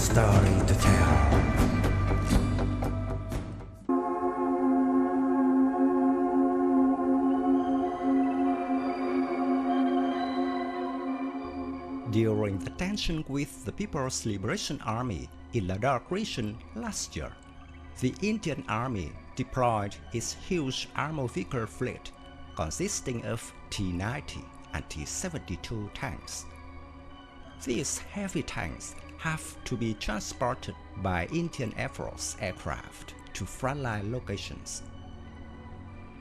story to tell. During the tension with the People's Liberation Army in Ladakh region last year, the Indian Army deployed its huge armored vehicle fleet consisting of T-90 and T-72 tanks. These heavy tanks have to be transported by Indian Air Force aircraft to frontline locations.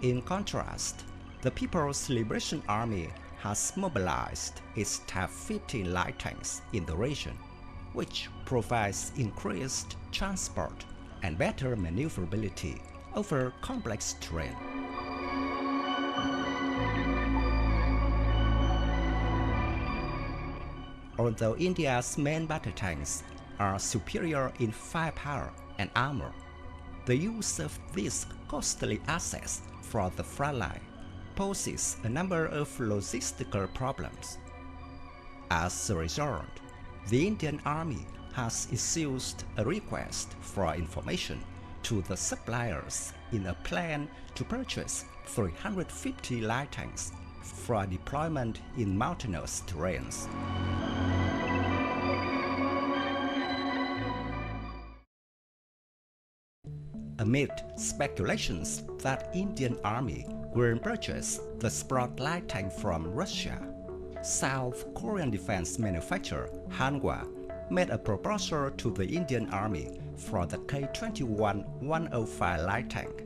In contrast, the People's Liberation Army has mobilized its Type 50 light tanks in the region, which provides increased transport and better maneuverability over complex terrain. Although India's main battle tanks are superior in firepower and armor, the use of these costly assets for the frontline poses a number of logistical problems. As a result, the Indian Army has issued a request for information to the suppliers in a plan to purchase 350 light tanks for deployment in mountainous terrains. Amid speculations that Indian Army will purchase the Sprut Light Tank from Russia, South Korean defense manufacturer Hanwha made a proposal to the Indian Army for the K21-105 Light Tank.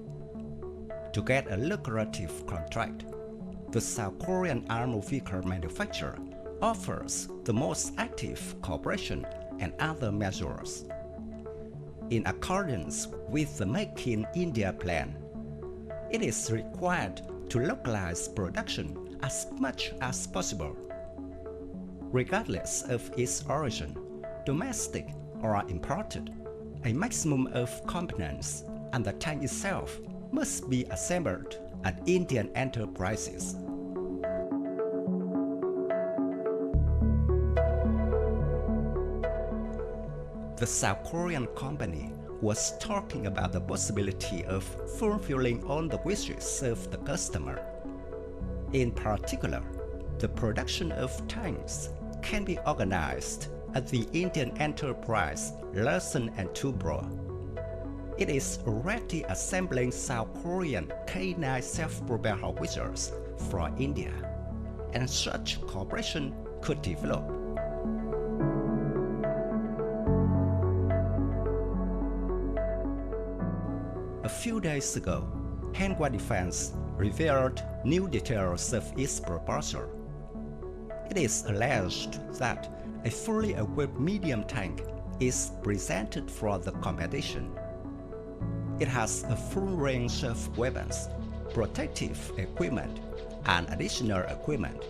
To get a lucrative contract, the South Korean armored vehicle manufacturer offers the most active cooperation and other measures. In accordance with the Make in India plan, it is required to localize production as much as possible. Regardless of its origin, domestic or imported, a maximum of components and the tank itself must be assembled at Indian enterprises. The South Korean company was talking about the possibility of fulfilling all the wishes of the customer. In particular, the production of tanks can be organized at the Indian enterprise Larsen & Toubro. It is already assembling South Korean K9 self-propelled howitzers for India, and such cooperation could develop. A few days ago, Hanwha Defense revealed new details of its proposal. It is alleged that a fully equipped medium tank is presented for the competition. It has a full range of weapons, protective equipment, and additional equipment.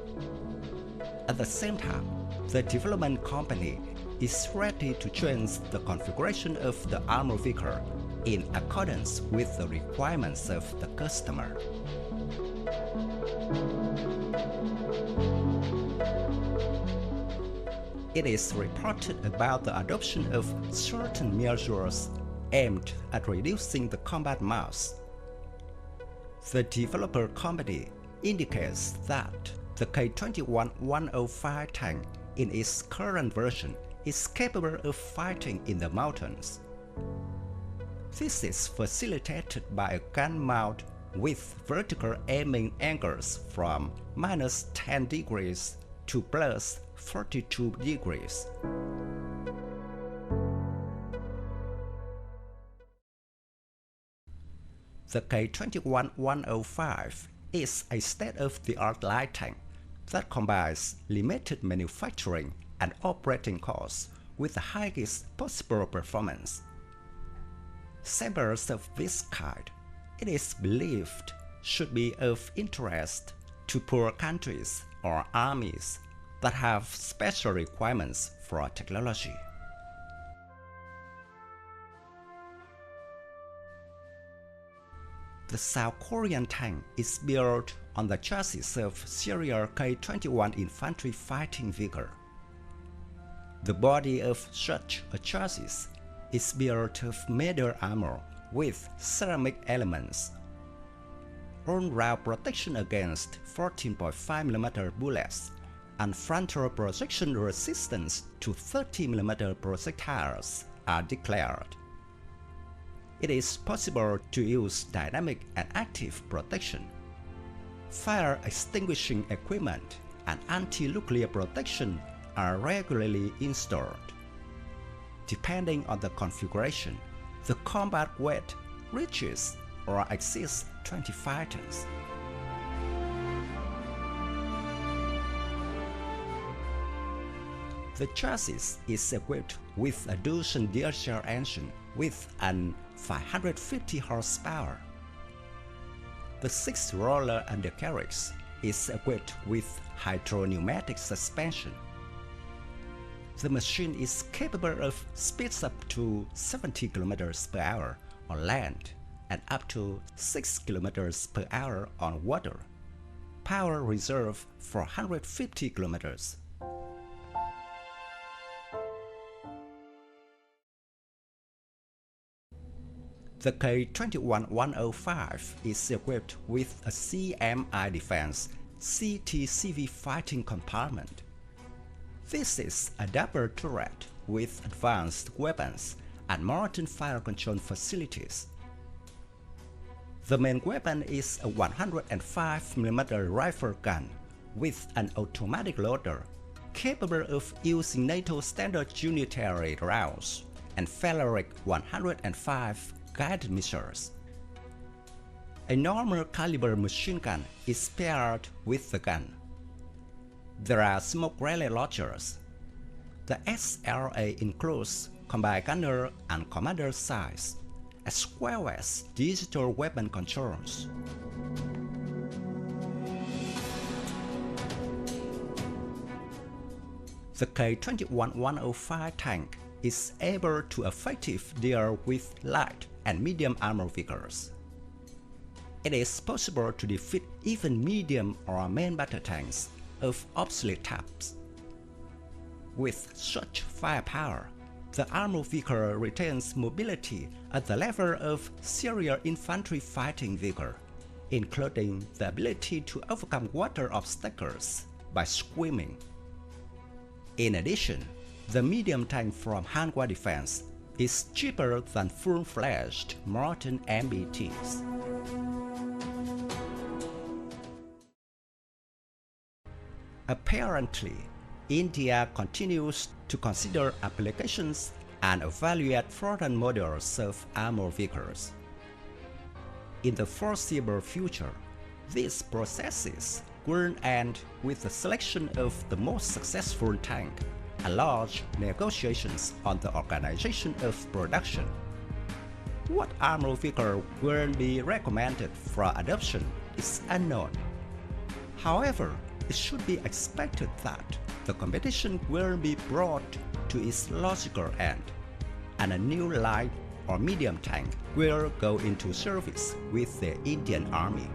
At the same time, the development company is ready to change the configuration of the armored vehicle in accordance with the requirements of the customer. It is reported about the adoption of certain measures aimed at reducing the combat mass. The developer company indicates that the K21-105 tank in its current version is capable of fighting in the mountains. This is facilitated by a gun mount with vertical aiming angles from -10 degrees to +42 degrees. The K21-105 is a state-of-the-art light tank that combines limited manufacturing and operating costs with the highest possible performance. Samples of this kind, it is believed, should be of interest to poor countries or armies that have special requirements for technology. The South Korean tank is built on the chassis of serial K21 infantry fighting vehicle. The body of such a chassis is built of metal armor with ceramic elements, all-round protection against 14.5mm bullets, and frontal projection resistance to 30mm projectiles are declared. It is possible to use dynamic and active protection. Fire extinguishing equipment and anti-nuclear protection are regularly installed. Depending on the configuration, the combat weight reaches or exceeds 25 tons. The chassis is equipped with a dual diesel engine with an 550 horsepower. The 6-roller undercarriage is equipped with hydropneumatic suspension. The machine is capable of speeds up to 70 km per hour on land and up to 6 km per hour on water. Power reserve for 150 km. The K21-105 is equipped with a CMI Defense CTCV fighting compartment. This is a double turret with advanced weapons and modern fire control facilities. The main weapon is a 105mm rifle gun with an automatic loader capable of using NATO standard unitary rounds and Phaleric 105 guided missiles. A normal caliber machine gun is paired with the gun. There are smoke relay launchers. The SLA includes combined gunner and commander size, as well as digital weapon controls. The K21-105 tank is able to effectively deal with light and medium armor vehicles. It is possible to defeat even medium or main battle tanks of obsolete types. With such firepower, the armored vehicle retains mobility at the level of serial infantry fighting vehicle, including the ability to overcome water obstacles by swimming. In addition, the medium tank from Hanwha Defense is cheaper than full-fledged modern MBTs. Apparently, India continues to consider applications and evaluate foreign models of armored vehicles. In the foreseeable future, these processes will end with the selection of the most successful tank and large negotiations on the organization of production. What armored vehicle will be recommended for adoption is unknown. However, it should be expected that the competition will be brought to its logical end, and a new light or medium tank will go into service with the Indian Army.